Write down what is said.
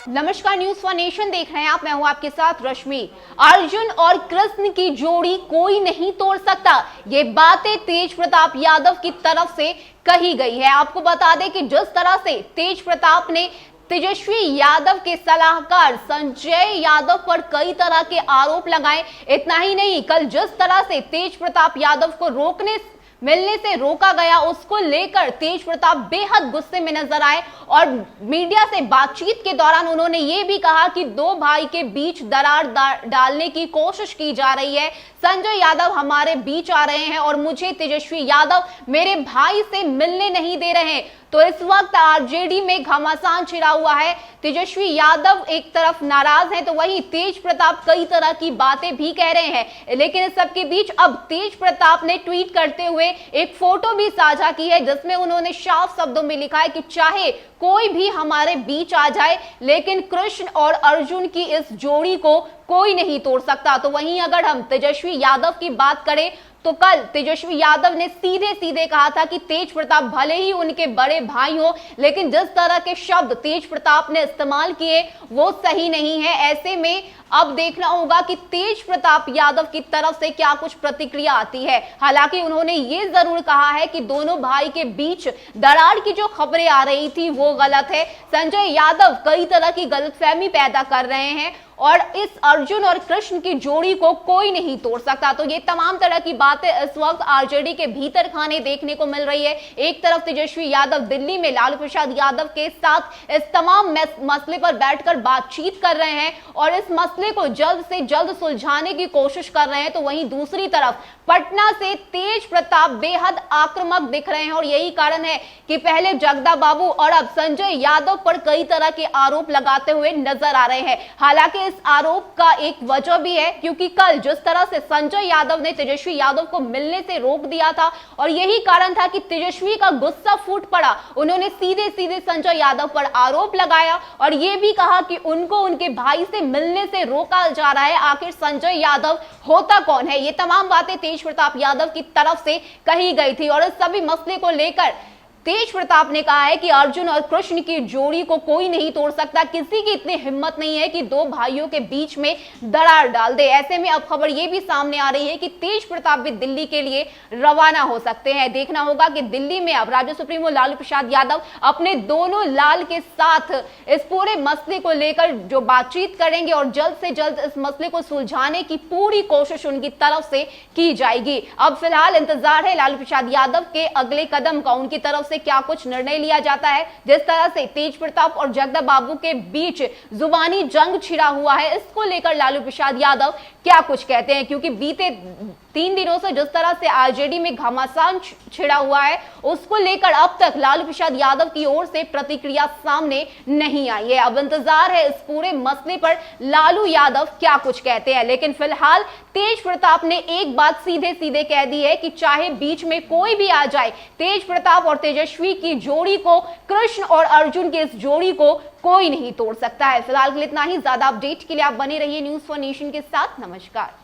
नमस्कार, news for nation देख रहे हैं आप। मैं हूं आपके साथ रश्मि। अर्जुन और कृष्ण की जोड़ी कोई नहीं तोड़ सकता, ये बातें तेज प्रताप यादव की तरफ से कही गई है। आपको बता दें कि जिस तरह से तेज प्रताप ने तेजस्वी यादव के सलाहकार संजय यादव पर कई तरह के आरोप लगाए, इतना ही नहीं, कल जिस तरह से तेज प्रताप यादव को मिलने से रोका गया, उसको लेकर तेज प्रताप बेहद गुस्से में नजर आए और मीडिया से बातचीत के दौरान उन्होंने ये भी कहा कि दो भाई के बीच दरार डालने की कोशिश की जा रही है। संजय यादव हमारे बीच आ रहे हैं और मुझे तेजस्वी यादव मेरे भाई से मिलने नहीं दे रहे हैं। तो इस वक्त आरजेडी में घमासान छिड़ा हुआ है। तेजस्वी यादव एक तरफ नाराज हैं, तो वहीं तेज प्रताप कई तरह की बातें भी कह रहे हैं। लेकिन इस सबके बीच अब तेज प्रताप ने ट्वीट करते हुए एक फोटो भी साझा की है, जिसमें उन्होंने साफ शब्दों में लिखा है कि चाहे कोई भी हमारे बीच आ जाए, लेकिन कृष्ण और अर्जुन की इस जोड़ी को कोई नहीं तोड़ सकता। तो वहीं अगर हम तेजस्वी यादव की बात करें तो कल तेजस्वी यादव ने सीधे सीधे कहा था कि तेज प्रताप भले ही उनके बड़े भाई हो, लेकिन जिस तरह के शब्द तेज प्रताप ने इस्तेमाल किए वो सही नहीं है। ऐसे में अब देखना होगा कि तेज प्रताप यादव की तरफ से क्या कुछ प्रतिक्रिया आती है। हालांकि उन्होंने ये जरूर कहा है कि दोनों भाई के बीच दरार की जो खबरें आ रही थी वो गलत है। संजय यादव कई तरह की गलतफहमी पैदा कर रहे हैं और इस अर्जुन और कृष्ण की जोड़ी को कोई नहीं तोड़ सकता। तो ये तमाम तरह की बातें इस वक्त आरजेडी के भीतर खाने देखने को मिल रही है। एक तरफ तेजस्वी यादव दिल्ली में लालू प्रसाद यादव के साथ इस तमाम मसले पर बैठकर बातचीत कर रहे हैं और इस मसले को जल्द से जल्द सुलझाने की कोशिश कर रहे हैं, तो वहीं दूसरी तरफ पटना से तेज प्रताप बेहद आक्रामक दिख रहे हैं और यही कारण है कि पहले जगदा बाबू और अब संजय यादव पर कई तरह के आरोप लगाते हुए नजर आ रहे हैं। हालांकि इस आरोप का एक वजह भी है, क्योंकि कल जिस तरह से संजय यादव ने तेजस्वी यादव को मिलने से रोक दिया था और यही कारण था कि तेजस्वी का गुस्सा फूट पड़ा। उन्होंने सीधे सीधे संजय यादव पर आरोप लगाया और यह भी कहा कि उनको उनके भाई से मिलने से रोका जा रहा है। आखिर संजय यादव होता कौन है? ये तमाम बातें तेज प्रताप यादव की तरफ से कही गई थी और इस सभी मसले को लेकर तेज प्रताप ने कहा है कि अर्जुन और कृष्ण की जोड़ी को कोई नहीं तोड़ सकता। किसी की इतनी हिम्मत नहीं है कि दो भाइयों के बीच में दरार डाल दे। ऐसे में अब खबर यह भी सामने आ रही है कि तेज प्रताप भी दिल्ली के लिए रवाना हो सकते हैं। देखना होगा कि दिल्ली में अब राजद सुप्रीमो लालू प्रसाद यादव अपने दोनों लाल के साथ इस पूरे मसले को लेकर जो बातचीत करेंगे और जल्द से जल्द इस मसले को सुलझाने की पूरी कोशिश उनकी तरफ से की जाएगी। अब फिलहाल इंतजार है लालू प्रसाद यादव के अगले कदम का, उनकी तरफ से क्या कुछ निर्णय लिया जाता है। जिस तरह से तेज प्रताप और जगदा बाबू के बीच जुबानी जंग छिड़ा हुआ है, इसको लेकर लालू प्रसाद यादव क्या कुछ कहते हैं, क्योंकि बीते 3 दिनों से जिस तरह से आरजेडी में घमासान छिड़ा हुआ है, उसको लेकर अब तक लालू प्रसाद यादव की ओर से प्रतिक्रिया सामने नहीं आई है। अब इंतजार है इस पूरे मसले पर लालू यादव क्या कुछ कहते हैं। लेकिन फिलहाल तेज प्रताप ने एक बात सीधे सीधे कह दी है कि चाहे बीच में कोई भी आ जाए, तेज प्रताप और तेजस्वी की जोड़ी को, कृष्ण और अर्जुन की इस जोड़ी को कोई नहीं तोड़ सकता है। फिलहाल के लिए इतना ही। ज्यादा अपडेट के लिए आप बने रहिए न्यूज फॉर नेशन के साथ। नमस्कार।